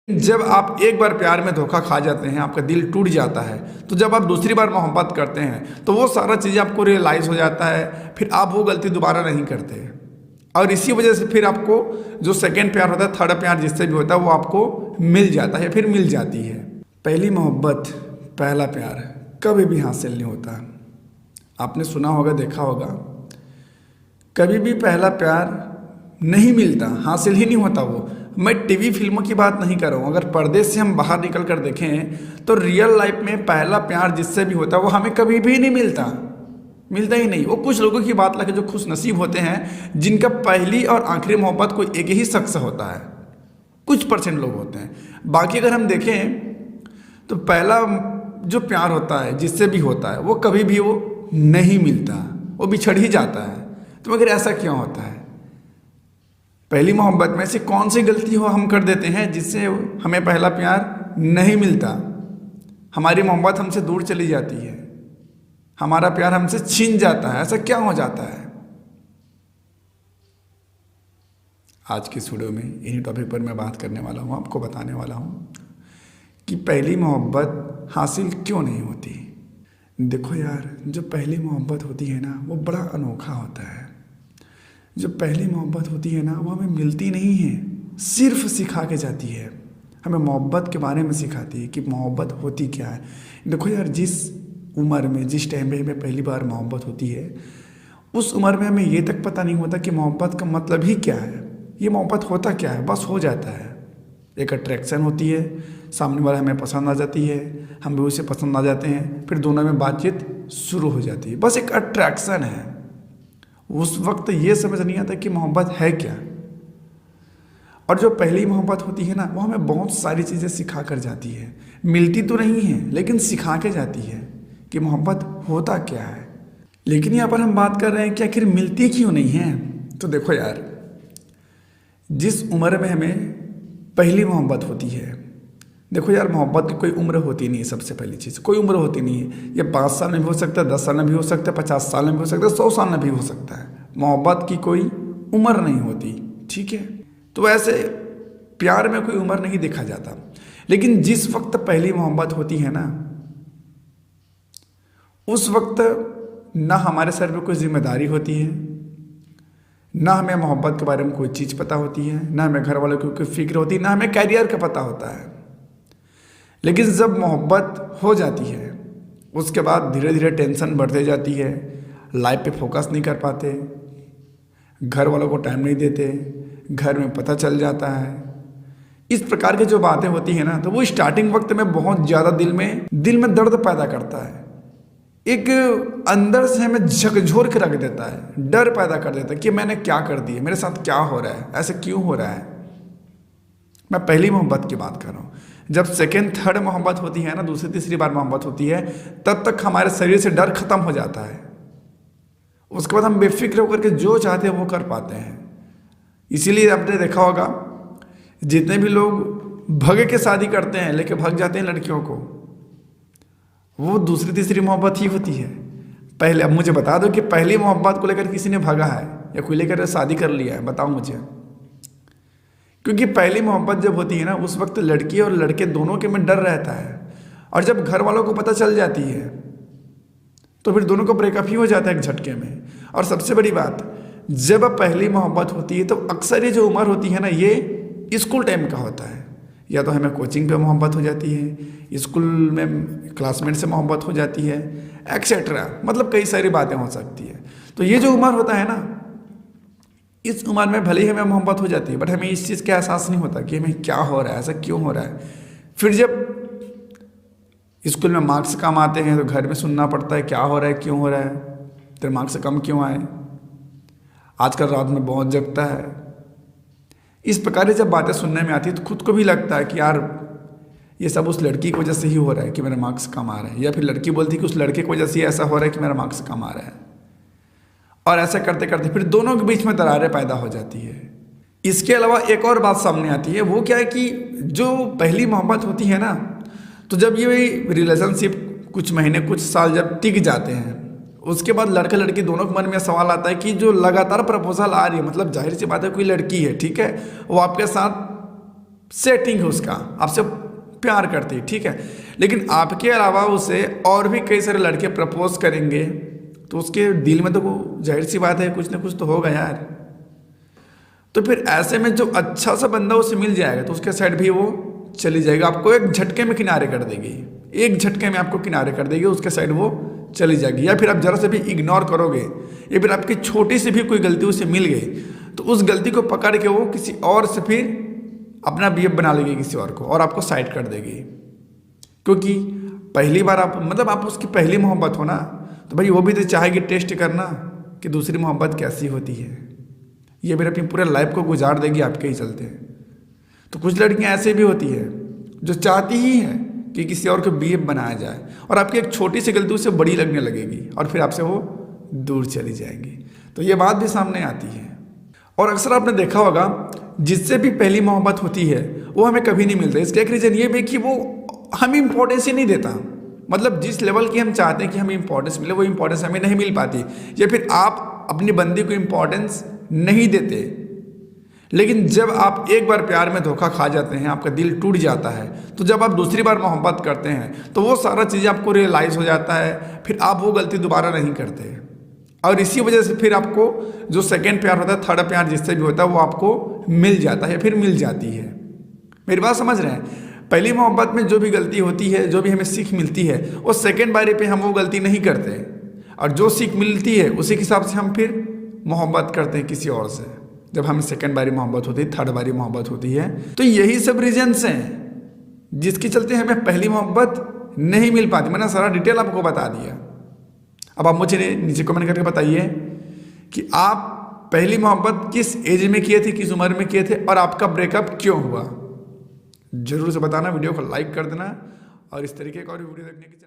जब आप एक बार प्यार में धोखा खा जाते हैं, आपका दिल टूट जाता है, तो जब आप दूसरी बार मोहब्बत करते हैं तो वो सारा चीज़ें आपको रियलाइज़ हो जाता है, फिर आप वो गलती दोबारा नहीं करते। और इसी वजह से फिर आपको जो सेकंड प्यार होता है, थर्ड प्यार जिससे भी होता है, वो आपको मिल जाता है, फिर मिल जाती है। पहली मोहब्बत, पहला प्यार कभी भी हासिल नहीं होता। आपने सुना होगा, देखा होगा, कभी भी पहला प्यार नहीं मिलता, हासिल ही नहीं होता वो। मैं टीवी फिल्मों की बात नहीं कर रहा हूँ, अगर पर्दे से हम बाहर निकल कर देखें तो रियल लाइफ में पहला प्यार जिससे भी होता है वो हमें कभी भी नहीं मिलता, मिलता ही नहीं। वो कुछ लोगों की बात लगे जो खुश नसीब होते हैं, जिनका पहली और आखिरी मोहब्बत कोई एक ही शख्स होता है, कुछ परसेंट लोग होते हैं। बाकी अगर हम देखें तो पहला जो प्यार होता है जिससे भी होता है वो कभी भी वो नहीं मिलता, वो बिछड़ ही जाता है। तो मगर ऐसा क्यों होता है? पहली मोहब्बत में से कौन सी गलती हो हम कर देते हैं जिससे हमें पहला प्यार नहीं मिलता, हमारी मोहब्बत हमसे दूर चली जाती है, हमारा प्यार हमसे छीन जाता है? ऐसा क्या हो जाता है? आज की इस वीडियो में इन्हीं टॉपिक पर मैं बात करने वाला हूँ, आपको बताने वाला हूँ कि पहली मोहब्बत हासिल क्यों नहीं होती। देखो यार, जो पहली मोहब्बत होती है ना, वो बड़ा अनोखा होता है। जो पहली मोहब्बत होती है ना, वो हमें मिलती नहीं है, सिर्फ सिखा के जाती है, हमें मोहब्बत के बारे में सिखाती है कि मोहब्बत होती क्या है। देखो यार, जिस उम्र में, जिस टाइम पे हमें पहली बार मोहब्बत होती है, उस उम्र में हमें ये तक पता नहीं होता कि मोहब्बत का मतलब ही क्या है, ये मोहब्बत होता क्या है। बस हो जाता है, एक अट्रैक्शन होती है, सामने वाला हमें पसंद आ जाती है, हम भी उसे पसंद आ जाते हैं, फिर दोनों में बातचीत शुरू हो जाती है। बस एक अट्रैक्शन है। उस वक्त ये समझ नहीं आता कि मोहब्बत है क्या। और जो पहली मोहब्बत होती है ना, वो हमें बहुत सारी चीज़ें सिखा कर जाती है। मिलती तो नहीं है, लेकिन सिखा के जाती है कि मोहब्बत होता क्या है। लेकिन यहाँ पर हम बात कर रहे हैं कि आखिर मिलती क्यों नहीं है। तो देखो यार, जिस उम्र में हमें पहली मोहब्बत होती है, देखो यार, मोहब्बत की कोई उम्र होती नहीं है। सबसे पहली चीज़, कोई उम्र होती नहीं है। ये 5 साल में भी हो सकता है, 10 साल में भी हो सकता है, 50 साल में भी हो सकता है, 100 साल में भी हो सकता है। मोहब्बत की कोई उम्र नहीं होती, ठीक है। तो ऐसे प्यार में कोई उम्र नहीं देखा जाता। लेकिन जिस वक्त पहली मोहब्बत होती है ना, उस वक्त ना हमारे सर पे कोई जिम्मेदारी होती है, ना हमें मोहब्बत के बारे में कोई चीज़ पता होती है, ना हमें घर वालों की कोई फिक्र होती है, ना हमें कैरियर का पता होता है। लेकिन जब मोहब्बत हो जाती है, उसके बाद धीरे धीरे टेंशन बढ़ते जाती है, लाइफ पे फोकस नहीं कर पाते, घर वालों को टाइम नहीं देते, घर में पता चल जाता है। इस प्रकार की जो बातें होती हैं ना, तो वो स्टार्टिंग वक्त में बहुत ज़्यादा दिल में दर्द पैदा करता है। एक अंदर से हमें झकझोर के रख देता है, डर पैदा कर देता है कि मैंने क्या कर दिया, मेरे साथ क्या हो रहा है, ऐसे क्यों हो रहा है। मैं पहली मोहब्बत की बात कर रहा हूँ। जब सेकेंड थर्ड मोहब्बत होती है ना, दूसरी तीसरी बार मोहब्बत होती है, तब तक हमारे शरीर से डर खत्म हो जाता है। उसके बाद हम बेफिक्र होकर के जो चाहते हैं वो कर पाते हैं। इसीलिए आपने देखा होगा, जितने भी लोग भगे के शादी करते हैं, लेके भाग जाते हैं लड़कियों को, वो दूसरी तीसरी मोहब्बत ही होती है। पहले अब मुझे बता दो कि पहली मोहब्बत को लेकर किसी ने भागा है या कोई लेकर शादी कर लिया है, बताओ मुझे। क्योंकि पहली मोहब्बत जब होती है ना, उस वक्त लड़की और लड़के दोनों के में डर रहता है। और जब घर वालों को पता चल जाती है तो फिर दोनों को ब्रेकअप ही हो जाता है एक झटके में। और सबसे बड़ी बात, जब पहली मोहब्बत होती है तो अक्सर ये जो उम्र होती है ना, ये स्कूल टाइम का होता है। या तो हमें कोचिंग पे मोहब्बत हो जाती है, स्कूल में क्लासमेट से मोहब्बत हो जाती है, एक्सेट्रा, मतलब कई सारी बातें हो सकती है। तो ये जो उम्र होता है ना, इस उम्र में भले ही हमें मोहब्बत हो जाती है, बट हमें इस चीज़ का एहसास नहीं होता कि हमें क्या हो रहा है, ऐसा क्यों हो रहा है। फिर जब स्कूल में मार्क्स कम आते हैं तो घर में सुनना पड़ता है, क्या हो रहा है, क्यों हो रहा है, तेरे मार्क्स कम क्यों आए, आजकल रात में बहुत जगता है। इस प्रकार की जब बातें सुनने में आती है तो खुद को भी लगता है कि यार ये सब उस लड़की की वजह से ही हो रहा है कि मेरे मार्क्स कम आ रहे हैं, या फिर लड़की बोलती है कि उस लड़के की वजह से ऐसा हो रहा है कि मेरा मार्क्स कम आ रहा है। और ऐसा करते करते फिर दोनों के बीच में दरारें पैदा हो जाती है। इसके अलावा एक और बात सामने आती है, वो क्या है कि जो पहली मोहब्बत होती है ना, तो जब ये रिलेशनशिप कुछ महीने कुछ साल जब टिक जाते हैं, उसके बाद लड़का लड़की दोनों के मन में सवाल आता है कि जो लगातार प्रपोजल आ रही है, मतलब जाहिर सी बात है कोई लड़की है, ठीक है, वो आपके साथ सेटिंग है उसका, आपसे प्यार करती है, ठीक है, लेकिन आपके अलावा उसे और भी कई सारे लड़के प्रपोज करेंगे तो उसके दिल में तो वो जाहिर सी बात है कुछ ना कुछ तो होगा यार। तो फिर ऐसे में जो अच्छा सा बंदा उसे मिल जाएगा तो उसके साइड भी वो चली जाएगी, आपको एक झटके में किनारे कर देगी, एक झटके में आपको किनारे कर देगी, उसके साइड वो चली जाएगी। या फिर आप जरा से भी इग्नोर करोगे या फिर आपकी छोटी सी भी कोई गलती उसे मिल गई तो उस गलती को पकड़ के वो किसी और से फिर अपना बीएफ बना लेगी किसी और को और आपको साइड कर देगी। क्योंकि पहली बार आप उसकी पहली मोहब्बत हो ना, तो भाई वो भी तो चाहेगी टेस्ट करना कि दूसरी मोहब्बत कैसी होती है। ये फिर अपनी पूरे लाइफ को गुजार देगी आपके ही चलते। तो कुछ लड़कियां ऐसे भी होती है जो चाहती ही है कि किसी और को बीएफ बनाया जाए और आपकी एक छोटी सी गलती उसे बड़ी लगने लगेगी और फिर आपसे वो दूर चली जाएंगी। तो ये बात भी सामने आती है। और अक्सर आपने देखा होगा जिससे भी पहली मोहब्बत होती है वो हमें कभी नहीं मिलता। इसका एक रीज़न ये भी कि वो हमें इंपॉर्टेंस ही नहीं देता, मतलब जिस लेवल की हम चाहते हैं कि हमें इंपॉर्टेंस मिले वो इंपॉर्टेंस हमें नहीं मिल पाती, या फिर आप अपनी बंदी को इंपॉर्टेंस नहीं देते। लेकिन जब आप एक बार प्यार में धोखा खा जाते हैं, आपका दिल टूट जाता है, तो जब आप दूसरी बार मोहब्बत करते हैं तो वो सारा चीज़ आपको रियलाइज़ हो जाता है, फिर आप वो गलती दोबारा नहीं करते। और इसी वजह से फिर आपको जो सेकंड प्यार होता है, थर्ड प्यार जिससे भी होता है वो आपको मिल जाता है, फिर मिल जाती है। मेरी बात समझ रहे हैं? पहली मोहब्बत में जो भी गलती होती है, जो भी हमें सीख मिलती है, वो सेकंड बारी पे हम वो गलती नहीं करते, और जो सीख मिलती है उसी के हिसाब से हम फिर मोहब्बत करते हैं किसी और से। जब हमें सेकंड बारी मोहब्बत होती है, थर्ड बारी मोहब्बत होती है, तो यही सब रीजन्स हैं जिसके चलते हमें पहली मोहब्बत नहीं मिल पाती। मैंने सारा डिटेल आपको बता दिया। अब आप मुझे नीचे कमेंट करके बताइए कि आप पहली मोहब्बत किस एज में किए थे, किस उम्र में किए थे, और आपका ब्रेकअप क्यों हुआ। जरूर से बताना, वीडियो को लाइक कर देना और इस तरीके का और वीडियो देखने की